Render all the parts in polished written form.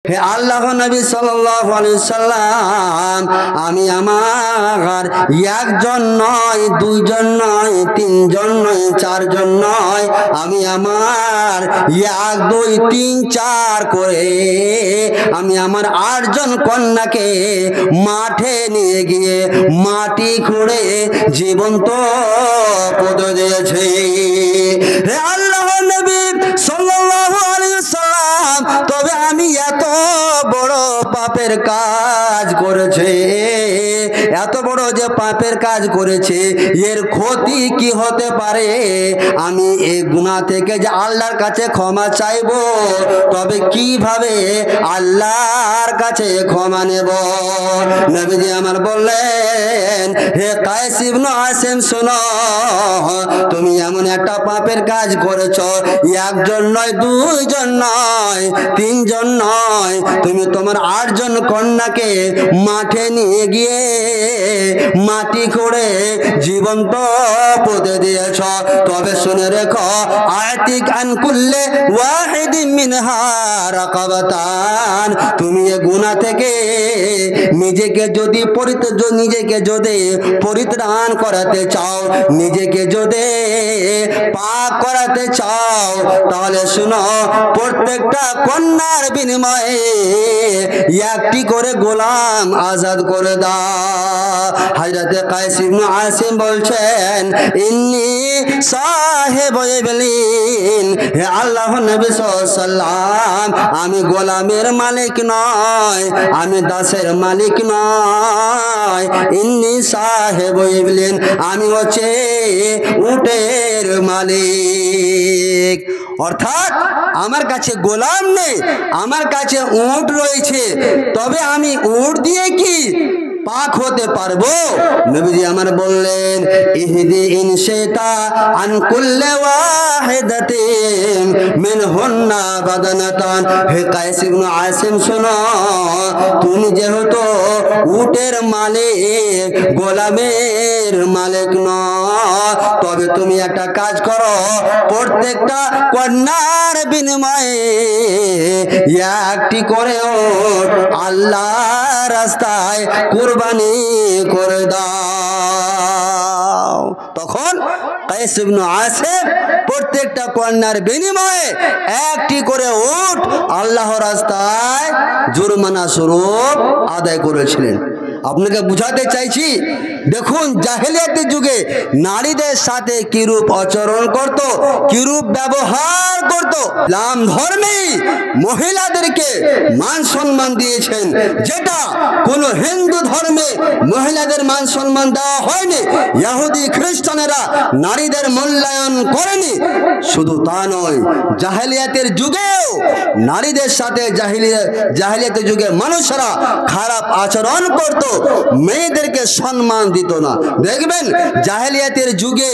হে আল্লাহ নবী সাল্লাল্লাহু আলাইহি সাল্লাম, আমি আমার একজন নয়, দুইজন নয়, তিনজন নয়, চারজন নয়, আমি আমার এক দুই তিন চার করে আমি আমার 8 জন কন্যাকে মাঠে নিয়ে গিয়ে মাটি খুঁড়ে জীবন্ত পুঁতে দিয়েছি। হে আল্লাহ নবী সাল্লাল্লাহু আলাইহি সাল্লাম, তবে আমি এত বড় পাপের কাজ করেছে, এত বড় যে পাপের কাজ করেছে, এর ক্ষতি কি হতে পারে? আমি এই গুনাহ থেকে যে আল্লাহর কাছে ক্ষমা চাইব, তবে কিভাবে আল্লাহর কাছে ক্ষমা নেব? নবীজি আমার বললেন, হে কায়েস ইবনে আসিম, শোনো, তুমি এমন একটা পাপের কাজ করেছো, একজন নয়, দুইজন নয়, তিনজন নয়, তুমি তোমার 8 জন কন্যাকে মাঠে নিয়ে গিয়ে মাটি খুঁড়ে জীবন্ত পুঁতে দিয়েছ। তবে শুনে রেখো, আতিক আন কুল্লে ওয়াহিদিন মিনহা রাকাবাতান, তুমি এই গুনাহ থেকে নিজেকে যদি পরিত্রাণ করাতে চাও, নিজেকে যদি পাক করাতে চাও, তাহলে শুনো, প্রত্যেকটা কন্যার বিনিময়ে একটি করে গোলাম আজাদ করে দাও। হযরতে কায়েস ইবনে আসিম বলছেন, ইন্নী সাহেব ইবলিন, হে আল্লাহর নবী সাল্লাল্লাহু আলাইহি সাল্লাম, আমি গোলামের মালিক নয়, আমি দাসের মালিক নয়। ইন্নী সাহেব ইবলিন, আমি হচ্ছে উটের মালিক। অর্থাৎ আমার কাছে গোলাম নেই, আমার কাছে উট রয়েছে, তবে আমি উট দিয়ে কি পাক হতে পারবো? নবীজি আমার বললেন, ইহদি ইনশিতা আন কুল্লি ওয়াহিদাতিন মিনহুন্না বাদানাতান। হে কায়েস ইবনে আসিম, শোনো, তুমি যেহেতু উটের মালিক, গোলামের মালিক নয়, তবে তুমি একটা কাজ করো, প্রত্যেকটা কন্যার বিনিময়ে একটি করে উট আল্লাহর রাস্তায় কুরবানি করে দাও। তখন কায়েস ইবনে আসিম প্রত্যেকটা কন্যার বিনিময়ে একটি করে উট আল্লাহর রাস্তায় জুরমানা স্বরূপ আদায় করেছিলেন। আপনাকে বুঝাতে চাইছি, দেখুন জাহেলিয়াতের যুগে নারীদের সাথে কিরূপ আচরণ করত, কিরূপ ব্যবহার করত। ইসলাম ধর্মে মহিলাদেরকে মান সম্মান দিয়েছেন, যেটা কোন হিন্দু ধর্মে মহিলাদের মান সম্মান দেওয়া হয়নি। ইহুদি খ্রিস্টানেরা নারীদের মূল্যায়ন করেনি। শুধু তা নয়, জাহেলিয়াতের যুগেও নারীদের সাথে জাহেলিয়াতের যুগে মানুষেরা খারাপ আচরণ করত, মেয়েদেরকে সম্মান দিত না। দেখবেন জাহেলিয়াতের যুগে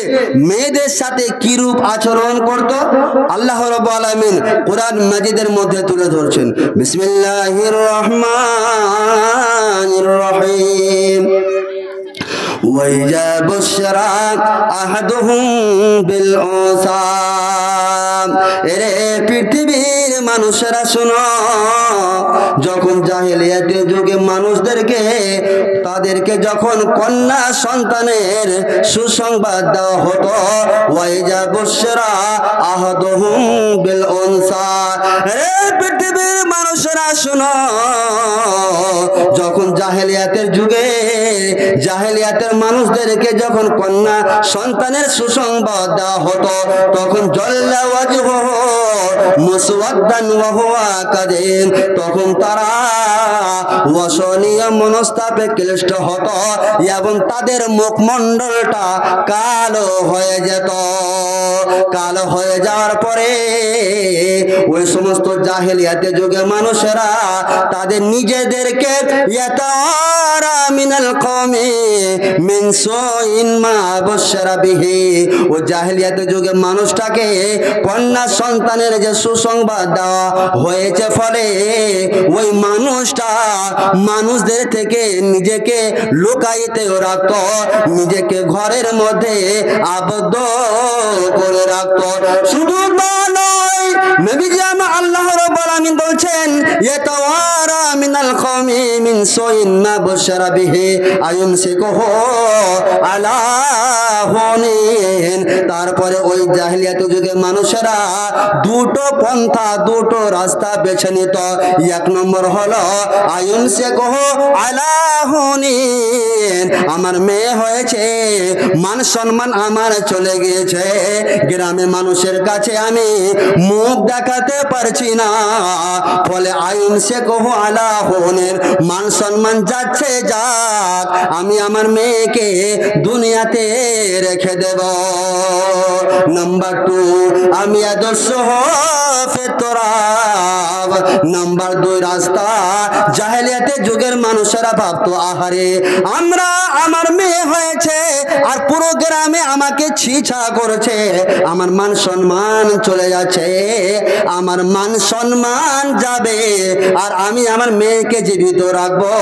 মেয়েদের সাথে কিরূপ আচরণ করত, আল্লাহ রাব্বুল আলামিন কোরআন মাজিদের মধ্যে তুলে ধরছেন। বিসমিল্লাহির রহমানির রহিম। ওয়াইজা বুশরা আহাদুহুম বিল উনসা, এরে পৃথিবীর মানুষেরা শোনো, যখন জাহেলিয়াতের যুগে মানুষদেরকে তাদেরকে যখন কন্যা সন্তানের সুসংবাদ দেওয়া হতো, ওয়াইজা বুশরা আহাদুহুম বিল উনসা, এরে পৃথিবীর মানুষেরা শোনো, যখন জাহেলিয়াতের যুগে জাহেলিয়াতের মানুষদেরকে যখন কন্যা সন্তানের সুসংবাদ দেওয়া হতো, তখন জল্লা ওয়াজহুহু মুসওয়াদ্দান ওয়া হুয়া কাযীম, তখন তারা অসহনীয় মনস্তাপে ক্লিষ্ট হতো এবং তাদের মুখমণ্ডলটা কালো হয়ে যেত। কালো হয়ে যাওয়ার পরে ওই সমস্ত জাহেলিয়াতের যুগে মানুষেরা তাদের নিজেদেরকে ইয়াতারা মিনাল কওমি মিন সুইন মা বুশরা বিহি, ও জাহেলিয়াতের যুগে মানুষটাকে কন্যা সন্তানের যে সুসংবাদ দেওয়া হয়েছে, ফলে ওই মানুষটা মানুষদের থেকে নিজেকে লুকাইতে রাখত, নিজেকে ঘরের মধ্যে আবদ্ধ করে রাখত। শুধু তা নয়, নবীজি আমার আল্লাহ রাব্বুল আলামিন বলছেন ইয়াতাওয়ারা মিনাল কওমি মিন সুইন মা বুশরা বিহি আয়ুমসিকুহু আলা হুনিন। তারপরে ওই জাহেলিয়াত যুগে মানুষেরা দুটো পন্থা দুটো রাস্তা বেছে নিত। এক নম্বর হলো আয়ুমসিকুহু আলা হুনিন, আমার মেয়ে হয়েছে, মান সম্মান আমার চলে গিয়েছে, গ্রামে মানুষের কাছে আমি মুখ দেখাতে পারছি না, ফলে আয়ুমসিকুহু আলা হুনিন, মান সম্মান যাচ্ছে যাক, আমি আমার মেয়েকে দুনিয়াতে রেখে দেব। নাম্বার 2, আমি আদর্শ ফেতরাব। নাম্বার 2 রাস্তা, জাহেলিয়াতের যুগের মানুষেরা ভাবতো আহারে আমরা আমার মেয়ে হয়েছে আর পুরো গ্রামে আমাকে ছিছা করেছে, আমার মান সম্মান চলে যাচ্ছে, আমার মান সম্মান যাবে আর আমি আমার মেয়েকে জীবিত রাখবো,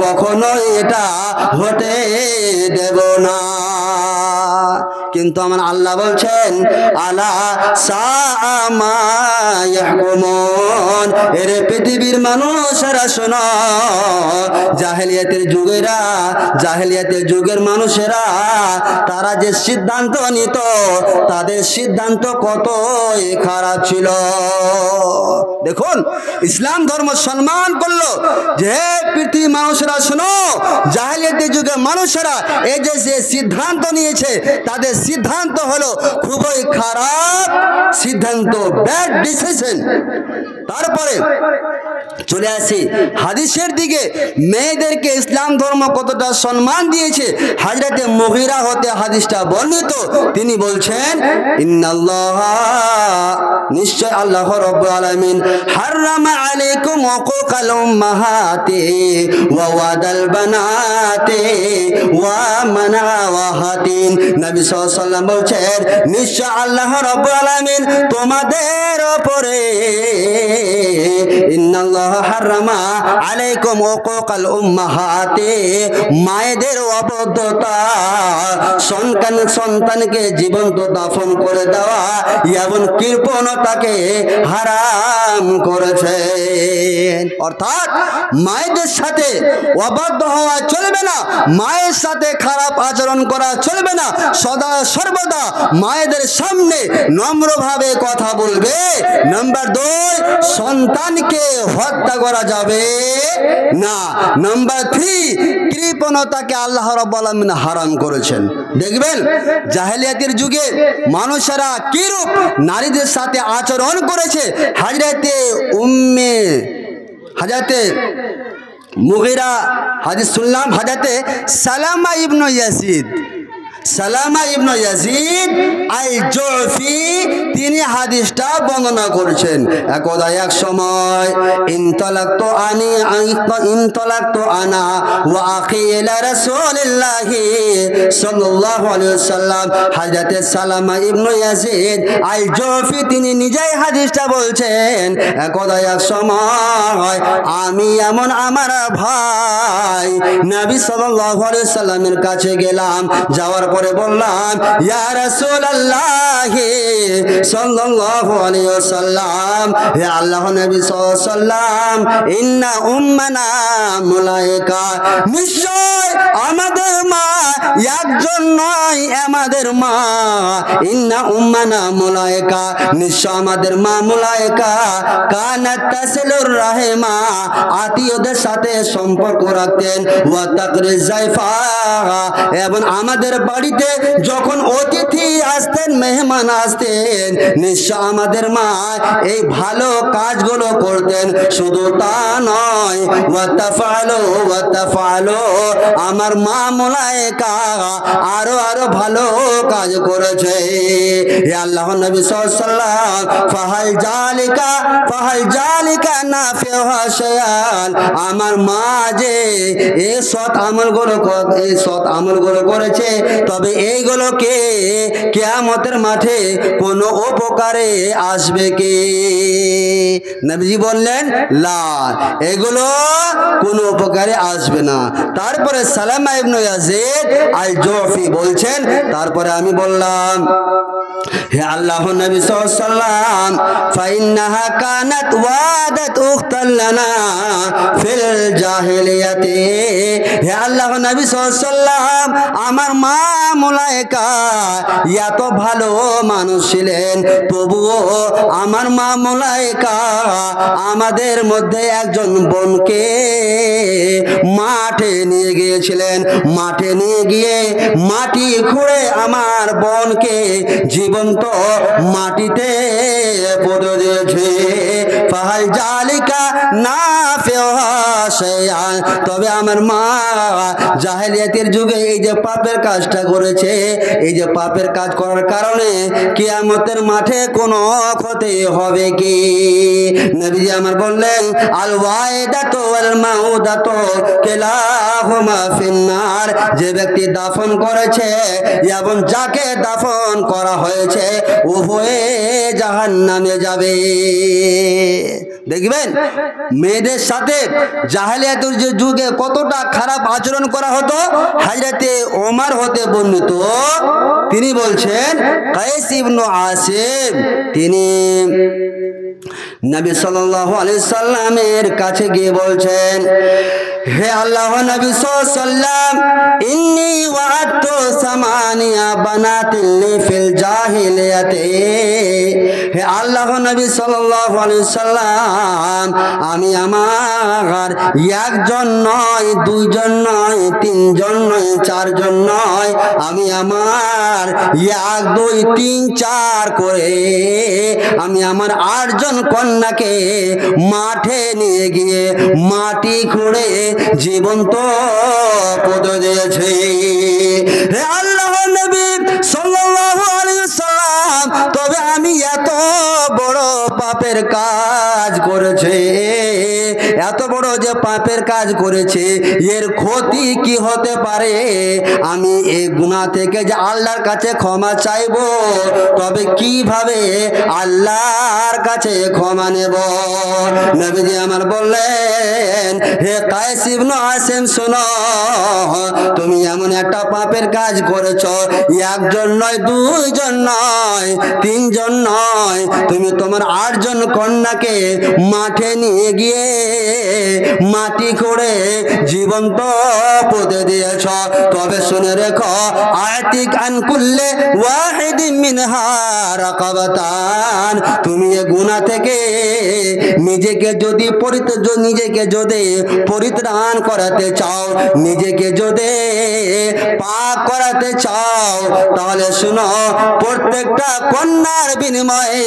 কখনোই এটা হতে দেব না। কিন্তু আমার আল্লাহ বলছেন আলা সাআমা ইয়াহকুমুন, এর পৃথিবীর মানুষেরা শোনো, জাহেলিয়াতের যুগের মানুষেরা তারা যে সিদ্ধান্ত নিত তাদের সিদ্ধান্ত কতই খারাপ ছিল। দেখুন ইসলাম ধর্ম সম্মান করলো যে পৃথিবীর মানুষেরা শোনো, জাহেলিয়াতের যুগের মানুষেরা এই যে সিদ্ধান্ত নিয়েছে তাদের সিদ্ধান্ত হলো খুবই খারাপ সিদ্ধান্ত, ব্যাড ডিসিশন। তারপরে চলে আসি হাদিসের দিকে, মেয়েদেরকে ইসলাম ধর্ম কতটা সম্মান দিয়েছে। হযরতে মুগীরা হতে হাদিসটা বর্ণিত, তিনি বলছেন ইন্নাল্লাহ, নিশ্চয় আল্লাহ রাব্বুল আলামিন হারামা আলাইকুম উকুকাল উম্মাহাতি ওয়া ওয়াদাল বানাতি ওয়া মানাওয়াহাতিন। নবী সাল্লাল্লাহু আলাইহি ওয়াসাল্লাম বলছেন নিশ্চয় আল্লাহ রাব্বুল আলামিন তোমাদের উপরে ইন্নাল্লাহ হারামা আলাইকুম উকুকাল উম্মাহাতি, মায়েদের অবদ্ধতা, সন্তানকে জীবন্ত দাফন করে দেওয়া এবং কৃপণতাকে হারাম করেছেন। অর্থাৎ মায়েদের সাথে অবাধ্য হওয়া চলবে না, মায়ের সাথে খারাপ আচরণ করা চলবে না, সদা সর্বদা মায়েদের সামনে নম্রভাবে কথা বলবে। নাম্বার 2, সন্তানকে হত্যা করা যাবে না। নাম্বার 3, কৃপণতাকে আল্লাহ রাব্বুল আলামিন হারাম করেছেন। দেখবেন জাহেলিয়াতের যুগে মানুষেরা কিরূপ নারীদের সাথে আচরণ করেছে। হযরতে মুগীরা হাদিস শুনলাম, হযরতে সালামা ইবনে ইয়াজিদ আল জুফি তিনি হাদিসটা বর্ণনা করেছেন। একদা এক সময় ইনতালাকতু আনা ওয়া আখি ইলা রাসূলিল্লাহি সাল্লাল্লাহু আলাইহি ওয়াসাল্লাম। হযরতে সালামা ইবনে ইয়াজিদ আল জুফি তিনি নিজেই হাদিসটা বলছেন, একদা এক সময় আমি এমন আমার ভাই নবী সাল্লাল্লাহু আলাইহি ওয়াসাল্লামের কাছে গেলাম, যাওয়ার পরে বললাম ইয়া রাসূলুল্লাহ সাল্লাল্লাহু আলাইহি ওয়াসাল্লাম, হে আল্লাহর নবী সাল্লাল্লাহু আলাইহি ওয়াসাল্লাম, ইন্না উম্মানা মুলাইকা, নিশ্চয় আমাদের মা একজন নয়, আমাদের মা ইন্না উম্মানা মুলাইকা, নিশ্চয় আমাদের মা মুলাইকা কানাত তাসিলুর রাহিমা, আত্মীয়দের সাথে সম্পর্ক রাখতেন, ওয়া তাকরিজ জাইফা, এবং আমাদের বাড়িতে যখন অতিথি আসতেন মেহমান আসতেন নিশ্চয় আমাদের মা এই ভালো কাজগুলো করতেন। শুধু তা নয় ওয়া তাফআলু, আমার মা মুলাইকা আরো ভালো কাজ করেছে। হে আল্লাহর নবী সাল্লাল্লাহু আলাইহি ওয়াসাল্লাম, ফাহাল জালিকা নাফিহা শায়ান, আমার মা যে এই সৎ আমলগুলো করেছে, তবে এইগুলোকে কিয়ামতের মাঠে কোনো উপকারে আসবে কি? নবীজি বললেন লা, এগুলো কোনো উপকারে আসবে না। তারপরে সালামা ইবনে ইয়াজিদ আল জুফি বলছেন, তারপরে আমি বললাম হে আল্লাহ নবী সাল্লাল্লাহু ফাইন্নাহা কানাত ওয়াদাত উখতাল লানা ফিল জাহিলিয়াতি। হে আল্লাহ নবী সাল্লাল্লাহু আমার মা মুলাইকা এত ভালো মানুষ ছিলেন, তবুও আমার মা মুলাইকা আমাদের মধ্যে একজন বোনকে মাঠে নিয়ে গিয়েছিলেন। মাঠে নিয়ে গিয়ে মাটি খুঁড়ে আমার বোনকে জীবন্ত মাটিতে পুঁতে দিয়েছে। ফাহাল জালিকা নাফিউহা শাইআন। তবে আমার মা জাহেলিয়াতের যুগে এই যে পাপের কাজটা করেছে, এই যে পাপের কাজ করার কারণে কিয়ামতের মাঠে কোনো ক্ষতি হবে কি? নবীজি আমার বললেন আল ওয়াইদাতু ওয়াল মাউদাতু কিলাহুমা ফিন্নার। যে ব্যক্তি দাফন করেছে এবং যাকে দাফন করা হয়েছে উভয়ে জাহান্নামে যাবে। দেখবেন মেয়েদের সাথে জাহেলিয়াতের যে যুগে কতটা খারাপ আচরণ করা হতো। হযরতে ওমর হতে বর্ণিত, তিনি বলছেন কায়েস ইবনে আসিম তিনি নবী সাল্লাল্লাহু আলাইহি সাল্লামের কাছে গিয়ে বলছেন, হে আল্লাহ নবী সাল্লাম ইন্নী ওয়াআদতু সামানিয়া বানাতিন লি ফিল জাহিলিয়াতি। হে আল্লাহ নবী সাল্লাল্লাহু আলাইহি সাল্লাম আমি আমার একজন নয়, দুইজন নয়, তিনজন নয়, চারজন নয়, আমি আমার 1 2 3 4 করে আমি আমার 8 জন কন্যাকে মাঠে নিয়ে গিয়ে মাটি খুঁড়ে জীবন্ত পুঁতে দিয়েছে। হে আল্লাহ নবী সাল্লাল্লাহু আলাইহি সাল্লাম তবে আমি এত বড় পাপের কাজ করেছে, এত বড় যে পাপের কাজ করেছে এর ক্ষতি কি হতে পারে? আমি এই গুনাহ থেকে যে আল্লাহর কাছে ক্ষমা চাইবো, তবে কিভাবে আল্লাহর কাছে ক্ষমা নেব? নবীজি আমার বললেন হে কায়েস ইবনে আসিম শোনো, তুমি এমন একটা পাপের কাজ করেছো, একজন নয়, দুইজন নয়, তিনজন নয়, তুমি তোমার 8 জন কন্যাকে মাঠে নিয়ে গিয়ে মাটি খুঁড়ে জীবন্ত পুঁতে দিয়েছ। তবে শুনে রেখো আতিক আন কুল্লি ওয়াহিদিন মিনহা রাকাবাতান। তুমি এই গুনাহ থেকে নিজেকে যদি পরিত্রাণ করাতে চাও, নিজেকে যদি পাক করাতে চাও, তাহলে শুনো প্রত্যেকটা কন্যার বিনিময়ে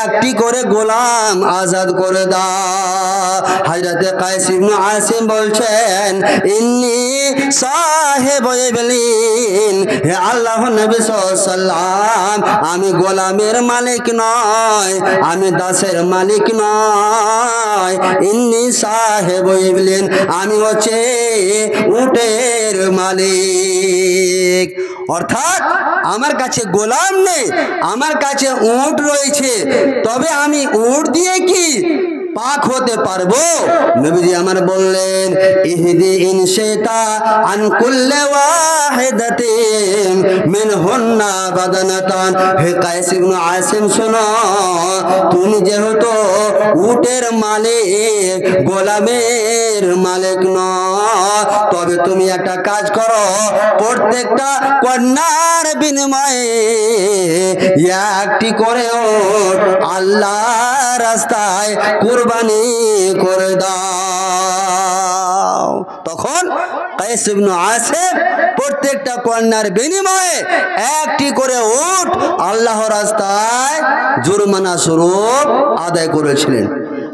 1টি করে গোলাম আজাদ করে দাও। হযরতে কায়েস ইবনে আসিম বলছেন ইন্নী সাহেবে ইবলিন। হে আল্লাহ নবী সাল্লাল্লাহু আমি গোলামের মালিক নয়, আমি দাসের মালিক নয়। ইন্নী সাহেবে ইবলিন, আমি হচ্ছে উটের মালিক। অর্থাৎ আমার কাছে গোলাম নেই, আমার কাছে উট রয়েছে, তবে আমি উট দিয়ে কি পাক হতে পারবো? নবীজি আমার বললেন ইহদি ইনশিতা আন কুল্লি ওয়াহিদাতিন মিনহুন্না বাদানাতান। হে কায়েস ইবনে আসিম শোনো, তুমি যেহেতু উটের মালিক, গোলামের মালিক নয়, তবে তুমি একটা কাজ করো, প্রত্যেকটা কন্যার বিনিময়ে 1টি করে উট আল্লাহর রাস্তায় কুরবানি করে দাও। তখন কায়েস ইবনে আসিম প্রত্যেকটা কন্যার বিনিময়ে 1টি করে উট আল্লাহর রাস্তায় জুরমানা স্বরূপ আদায় করেছিলেন।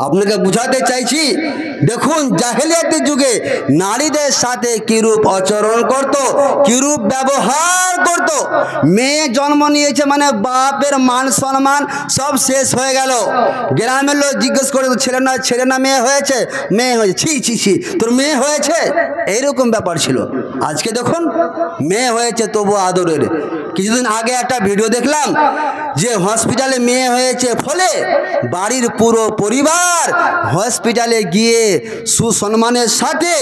আপনাকে বুঝাতে চাইছি, দেখুন জাহেলিয়াতের যুগে নারীদের সাথে কিরূপ আচরণ করত, কিরূপ ব্যবহার করত। মেয়ে জন্ম নিয়েছে মানে বাপের মান সম্মান সব শেষ হয়ে গেল। গ্রামের লোক জিজ্ঞেস করে ছেলে না মেয়ে হয়েছে? মেয়ে হয়েছে। ছি ছি ছি, তোর মেয়ে হয়েছে? এইরকম ব্যাপার ছিল। আজকে দেখুন মেয়ে হয়েছে তবু আদরের, কিছুদিন আগে একটা ভিডিও দেখলাম যে হসপিটালে মেয়ে হয়েছে, ফলে বাড়ির পুরো পরিবার হসপিটালে গিয়ে সুসম্মানের সাথে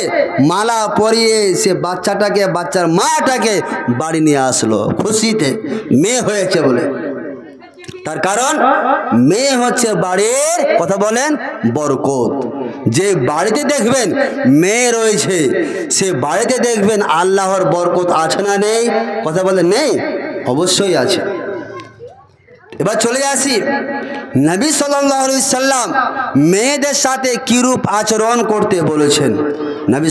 মালা পরিয়ে সে বাচ্চাটাকে, বাচ্চার মাটাকে বাড়ি নিয়ে আসলো খুশিতে, মেয়ে হয়েছে বলে। তার কারণ মেয়ে হচ্ছে বাড়ির, কথা বলেন, বরকত। যে বাড়িতে দেখবেন মেয়ে রয়েছে, সে বাড়িতে দেখবেন আল্লাহর বরকত আছে না নেই? কথা বলেন নেই? অবশ্যই আছে। এবার চলে আসি, নবী সাল্লাল্লাহু আলাইহি সাল্লাম মেয়েদের সাথে কিরূপ আচরণ করতে বলেছেন।